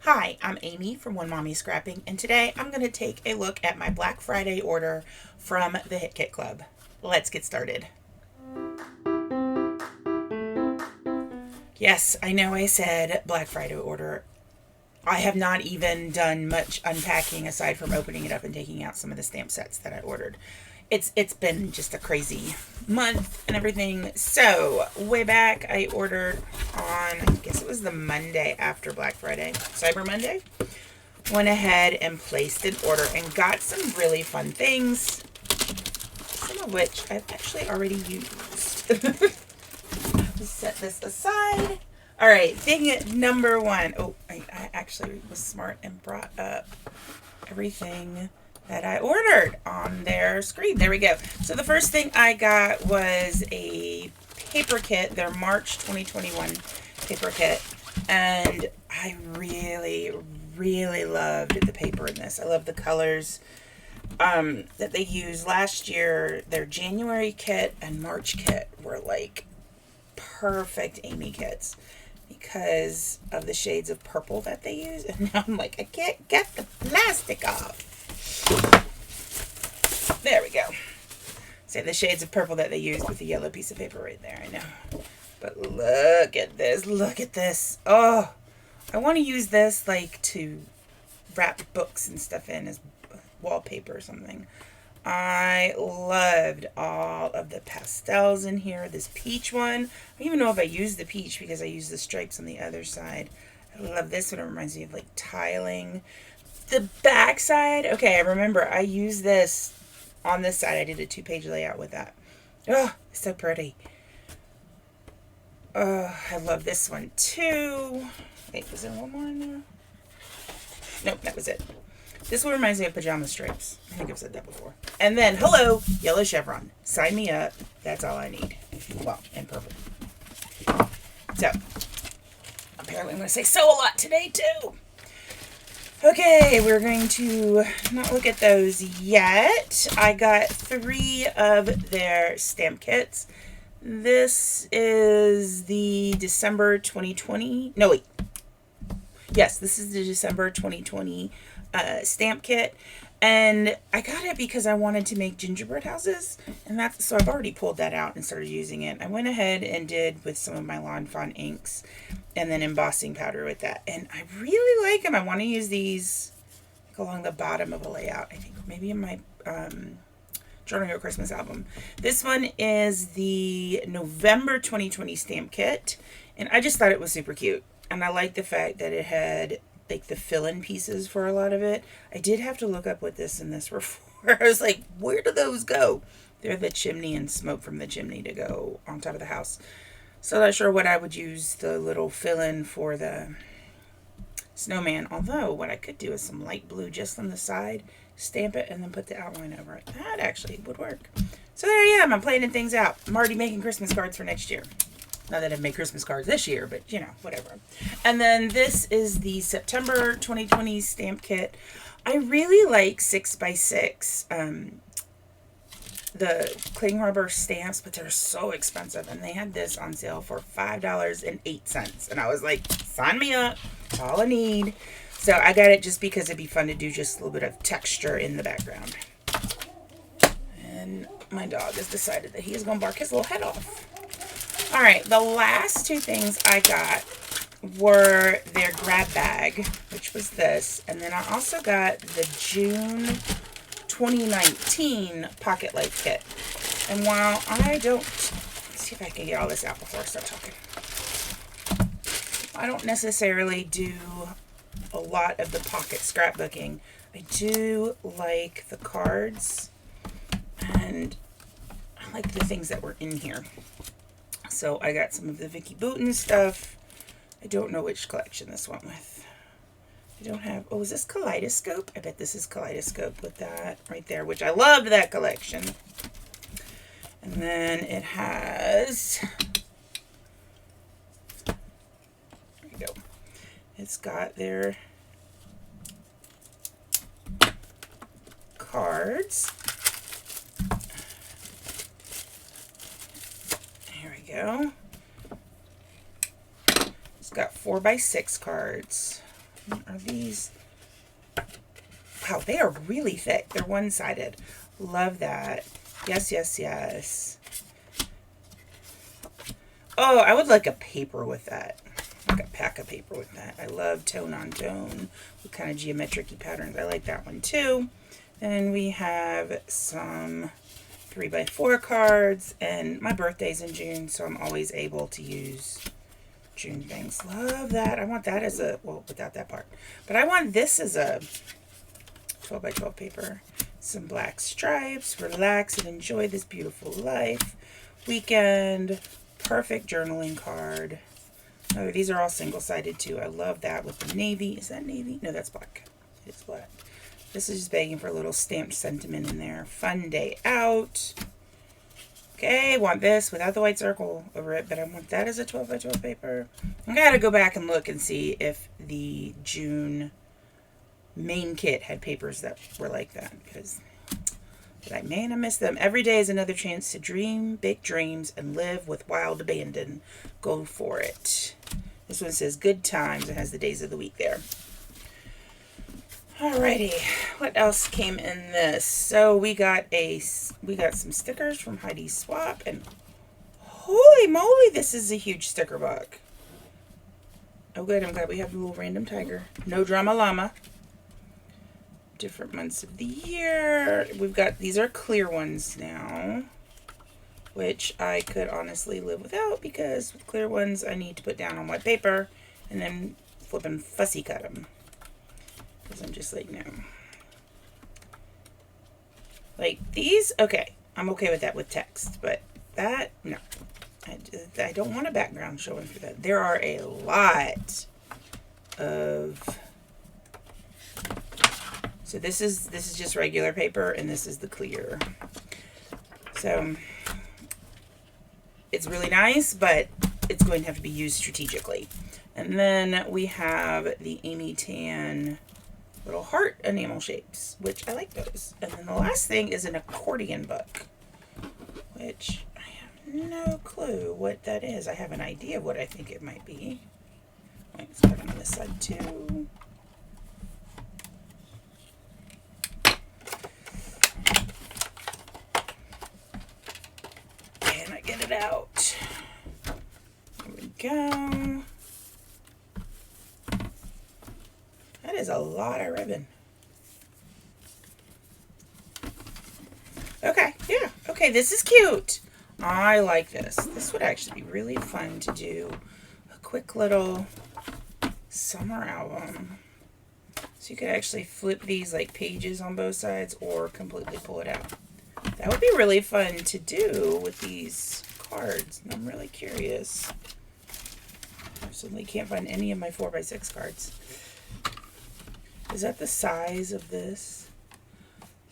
Hi, I'm Amy from One Mommy Scrapping, and today I'm going to take a look at my Black Friday order from the Hit Kit Club. Let's get started. Yes, I know I said Black Friday order. I have not even done much unpacking aside from opening it up and taking out some of the stamp sets that I ordered. It's been just a crazy month and everything. So way back I ordered on, I guess it was the Monday after Black Friday, Cyber Monday. Went ahead and placed an order and got some really fun things, some of which I've actually already used. Just set this aside. All right, thing number one. Oh, I actually was smart and brought up everything that I ordered on their screen. There we go. So the first thing I got was a paper kit, their March 2021 paper kit. And I really loved the paper in this. I love the colors that they used last year. Their January kit and March kit were like perfect Amy kits because of the shades of purple that they use. And now I'm like, I can't get the plastic off. There we go. So the shades of purple that they used with the yellow piece of paper right there, I know. But look at this. Look at this. Oh, I want to use this like to wrap books and stuff in as wallpaper or something. I loved all of the pastels in here. This peach one. I don't even know if I used the peach because I used the stripes on the other side. I love this one. It reminds me of like tiling. The back side. Okay, I remember I used this on this side. I did a 2-page layout with that. Oh, it's so pretty. I love this one too. Wait, was there one more in there? Nope, that was it. This one reminds me of pajama stripes. I think I've said that before. And then, hello, yellow chevron. Sign me up. That's all I need. Well, and purple. So, apparently I'm going to say so a lot today too. Okay, we're going to not look at those yet. I got 3 of their stamp kits. This is the December 2020. No, wait. Yes, this is the December 2020 stamp kit. And I got it because I wanted to make gingerbread houses. And that's so I've already pulled that out and started using it. I went ahead and did with some of my Lawn Fawn inks and then embossing powder with that. And I really like them. I want to use these like along the bottom of a layout. I think maybe in my Journal Your Christmas album. This one is the November 2020 stamp kit. And I just thought it was super cute. And I like the fact that it had like the fill-in pieces for a lot of it. I did have to look up what this and this were for. I was like, where do those go? They're the chimney and smoke from the chimney to go on top of the house. So not sure what I would use the little fill-in for the snowman. Although what I could do is some light blue just on the side, stamp it, and then put the outline over it. That actually would work. So there I am. I'm planning things out. I'm already making Christmas cards for next year. Not that I've made Christmas cards this year, but you know, whatever. And then this is the September 2020 stamp kit. I really like 6x6, the cling rubber stamps, but they're so expensive. And they had this on sale for $5.08. And I was like, sign me up. That's all I need. So I got it just because it'd be fun to do just a little bit of texture in the background. And my dog has decided that he is going to bark his little head off. All right, the last 2 things I got were their grab bag, which was this. And then I also got the June 2019 Pocket Life Kit. And while I don't, let's see if I can get all this out before I start talking. I don't necessarily do a lot of the pocket scrapbooking. I do like the cards, and I like the things that were in here. So I got some of the Vicky Boutin stuff. I don't know which collection this went with. I don't have, oh, is this Kaleidoscope? I bet this is Kaleidoscope with that right there, which I loved that collection. And then it has, there you go. It's got their cards. Here we go. It's got 4x6 cards. Are these... Wow, they are really thick. They're one-sided. Love that. Yes, yes, yes. Oh, I would like a paper with that. Like a pack of paper with that. I love tone on tone with kind of geometric-y patterns. I like that one too. And we have some 3x4 cards. And my birthday's in June, so I'm always able to use June things. Love that. I want that as a, well, without that part. But I want this as a 12x12 paper. Some black stripes. Relax and enjoy this beautiful life. Weekend. Perfect journaling card. Oh, these are all single-sided too. I love that with the navy. Is that navy? No, that's black. It's black. This is just begging for a little stamped sentiment in there. Fun day out. Okay, want this without the white circle over it, but I want that as a 12x12 paper. I gotta go back and look and see if the June main kit had papers that were like that, because like, man, I miss them. Every day is another chance to dream big dreams and live with wild abandon. Go for it. This one says good times. It has the days of the week there. Alrighty, what else came in this? So we got some stickers from Heidi Swap, and holy moly, this is a huge sticker book. Oh good, I'm glad we have a little random tiger. No drama llama. Different months of the year. We've got, these are clear ones now, which I could honestly live without, because with clear ones I need to put down on white paper and then flip and fussy cut them, because I'm just like, no. Like these, okay, I'm okay with that with text, but that, no. I don't want a background showing through that. There are a lot of... So this is just regular paper, and this is the clear. So it's really nice, but it's going to have to be used strategically. And then we have the Amy Tan little heart enamel shapes, which I like those. And then the last thing is an accordion book, which I have no clue what that is. I have an idea of what I think it might be. Let's put it on this side too. Get it out. There we go. That is a lot of ribbon. Okay, yeah. Okay, this is cute. I like this. This would actually be really fun to do a quick little summer album. So you could actually flip these like pages on both sides or completely pull it out. That would be really fun to do with these cards. I'm really curious. I certainly can't find any of my 4x6 cards. Is that the size of this?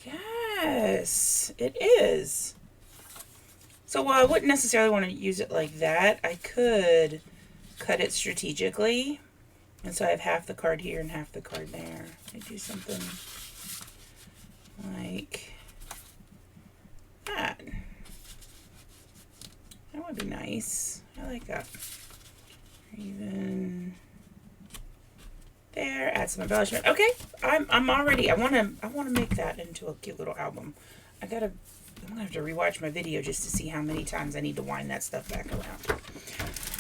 Yes, it is. So while I wouldn't necessarily want to use it like that, I could cut it strategically. And so I have half the card here and half the card there. I do something like... that. That would be nice. I like that. Even there, add some embellishment. Okay, I'm already. I want to make that into a cute little album. I'm gonna have to rewatch my video just to see how many times I need to wind that stuff back around.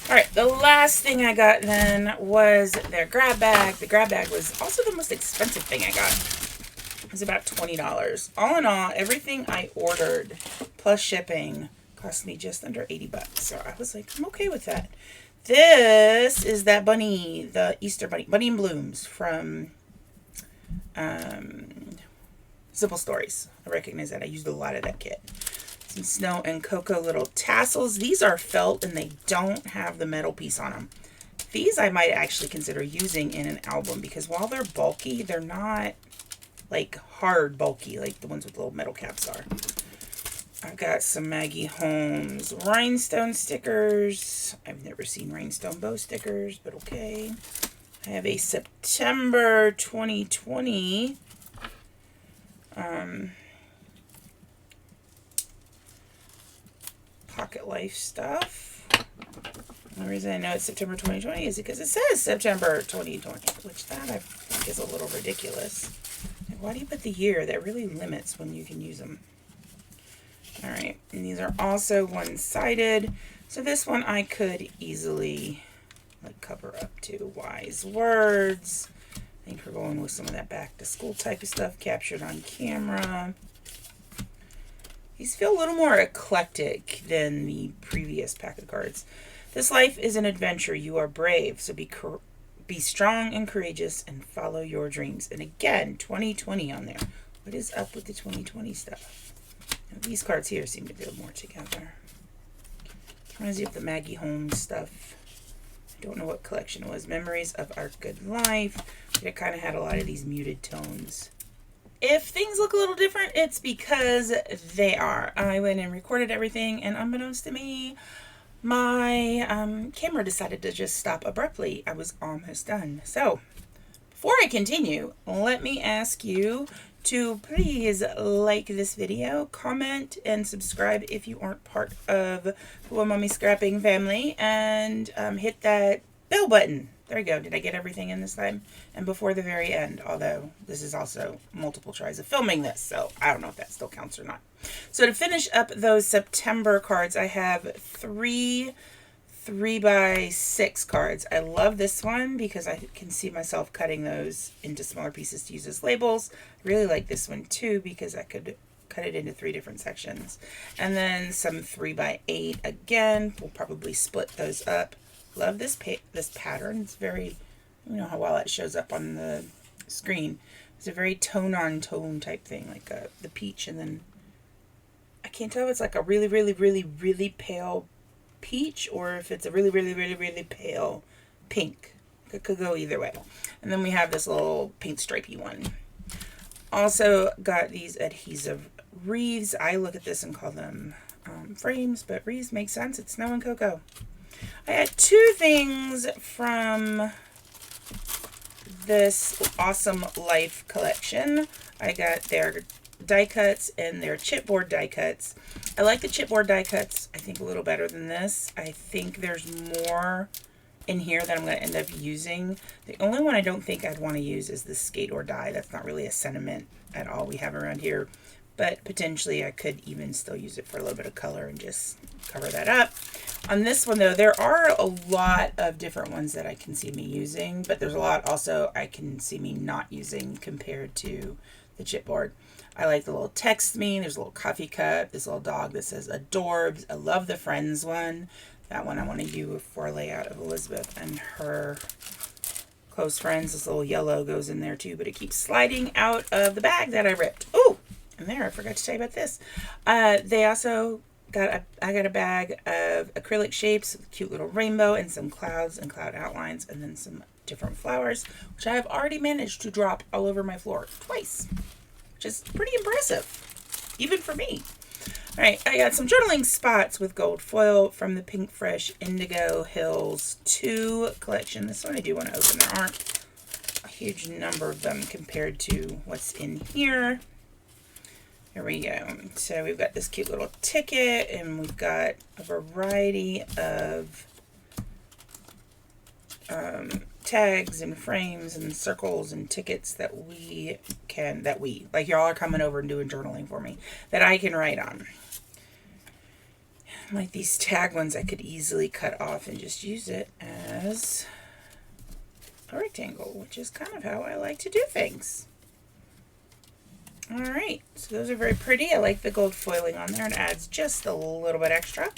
All right, the last thing I got then was their grab bag. The grab bag was also the most expensive thing I got. It was about $20. All in all, everything I ordered plus shipping cost me just under 80 bucks. So I was like, I'm okay with that. This is that bunny, the Easter bunny, Bunny and Blooms from Simple Stories. I recognize that. I used a lot of that kit. Some snow and cocoa little tassels. These are felt and they don't have the metal piece on them. These I might actually consider using in an album, because while they're bulky, they're not like hard bulky like the ones with little metal caps are. I've got some Maggie Holmes Rhinestone Stickers. I've never seen Rhinestone Bow Stickers, but okay. I have a September 2020 Pocket Life stuff. The reason I know it's September 2020 is because it says September 2020, which that I think is a little ridiculous. Like, why do you put the year? That really limits when you can use them. All right, and these are also one-sided. So this one I could easily like cover up to wise words. I think we're going with some of that back to school type of stuff captured on camera. These feel a little more eclectic than the previous pack of cards. This life is an adventure. You are brave, so be strong and courageous and follow your dreams. And again, 2020 on there. What is up with the 2020 stuff? Now, these cards here seem to go more together. Reminds me of the Maggie Holmes stuff. I don't know what collection it was. Memories of Our Good Life. It kind of had a lot of these muted tones. If things look a little different, it's because they are. I went and recorded everything, and unbeknownst to me, my camera decided to just stop abruptly. I was almost done. So, before I continue, let me ask you to please like this video, comment, and subscribe if you aren't part of the One Mommy Scrapping family, and hit that bell button. There we go. Did I get everything in this time? And before the very end, although this is also multiple tries of filming this, so I don't know if that still counts or not. So to finish up those September cards, I have three 3x6 cards. I love this one because I can see myself cutting those into smaller pieces to use as labels. I really like this one too because I could cut it into 3 different sections. And then some 3x8 again. We'll probably split those up. Love this pattern. It's very, you know how well it shows up on the screen. It's a very tone-on-tone type thing, like the peach, and then I can't tell if it's like a really, really, really, really pale peach or if it's a really, really, really, really pale pink. It could go either way. And then we have this little pink stripey one. Also got these adhesive wreaths. I look at this and call them frames, but wreaths make sense. It's Snow and Cocoa. I had 2 things from this Awesome Life collection. I got their die cuts and their chipboard die cuts. I like the chipboard die cuts, I think, a little better than this. I think there's more in here that I'm going to end up using. The only one I don't think I'd want to use is the skate or die. That's not really a sentiment at all we have around here. But potentially I could even still use it for a little bit of color and just cover that up. On this one though, there are a lot of different ones that I can see me using, but there's a lot also I can see me not using compared to the chipboard. I like the little text me. There's a little coffee cup, this little dog that says adorbs. I love the friends one. That one I want to use for a layout of Elizabeth and her close friends. This little yellow goes in there too, but it keeps sliding out of the bag that I ripped. Oh, and there, I forgot to tell you about this. They also got I got a bag of acrylic shapes with a cute little rainbow and some clouds and cloud outlines, and then some different flowers, which I have already managed to drop all over my floor twice, which is pretty impressive, even for me. All right, I got some journaling spots with gold foil from the Pink Fresh Indigo Hills 2 collection. This one I do want to open. There aren't a huge number of them compared to what's in here. Here we go. So we've got this cute little ticket, and we've got a variety of tags and frames and circles and tickets that like y'all are coming over and doing journaling for me, that I can write on. Like these tag ones, I could easily cut off and just use it as a rectangle, which is kind of how I like to do things. All right, so those are very pretty. I like the gold foiling on there. It adds just a little bit extra.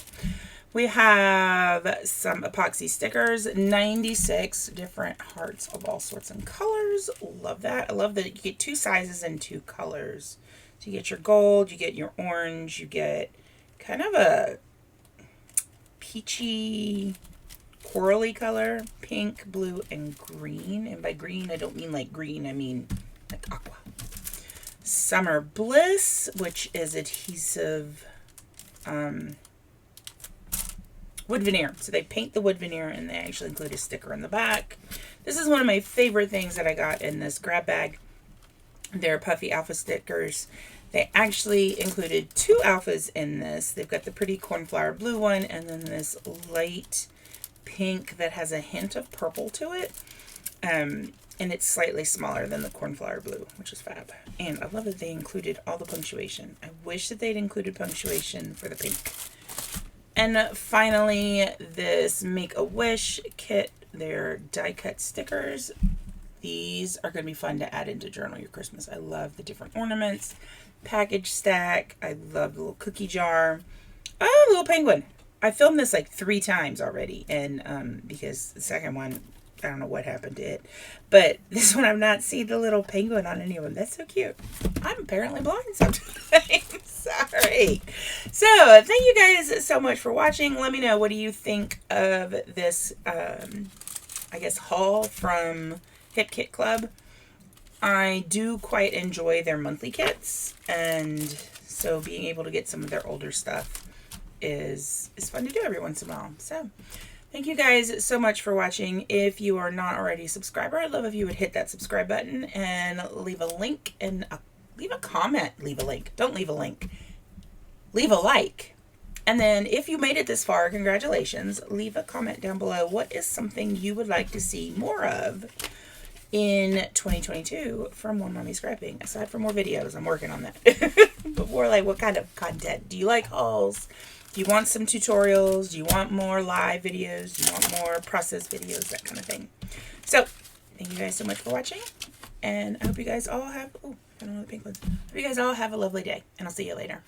We have some epoxy stickers, 96 different hearts of all sorts and colors. Love that. I love that you get 2 sizes and 2 colors. So you get your gold, you get your orange, you get kind of a peachy, corally color, pink, blue, and green. And by green, I don't mean like green, I mean like aqua. Summer Bliss, which is adhesive wood veneer. So they paint the wood veneer and they actually include a sticker in the back. This is one of my favorite things that I got in this grab bag. They're Puffy alpha stickers. They actually included 2 alphas in this. They've got the pretty cornflower blue one and then this light pink that has a hint of purple to it. And it's slightly smaller than the cornflower blue, which is fab. And I love that they included all the punctuation. I wish that they'd included punctuation for the pink. And finally, this Make-A-Wish kit. They're die-cut stickers. These are going to be fun to add into Journal Your Christmas. I love the different ornaments. Package stack. I love the little cookie jar. Oh, little penguin. I filmed this like 3 times already. And because the second one, I don't know what happened to it. But this one I've not seen the little penguin on any of them. That's so cute. I'm apparently blind sometimes. Sorry. So, thank you guys so much for watching. Let me know, what do you think of this, I guess, haul from Hip Kit Club. I do quite enjoy their monthly kits. And so being able to get some of their older stuff is fun to do every once in a while. So, thank you guys so much for watching. If you are not already a subscriber, I'd love if you would hit that subscribe button and leave a link and leave a comment. Leave a link. Don't leave a link. Leave a like. And then if you made it this far, congratulations. Leave a comment down below. What is something you would like to see more of in 2022 from One Mommy Scrapping? Aside from more videos, I'm working on that. But more like, what kind of content? Do you like hauls? Do you want some tutorials? Do you want more live videos? Do you want more process videos? That kind of thing. So, thank you guys so much for watching. And I hope you guys all have... Oh, I don't know the pink ones. I hope you guys all have a lovely day. And I'll see you later.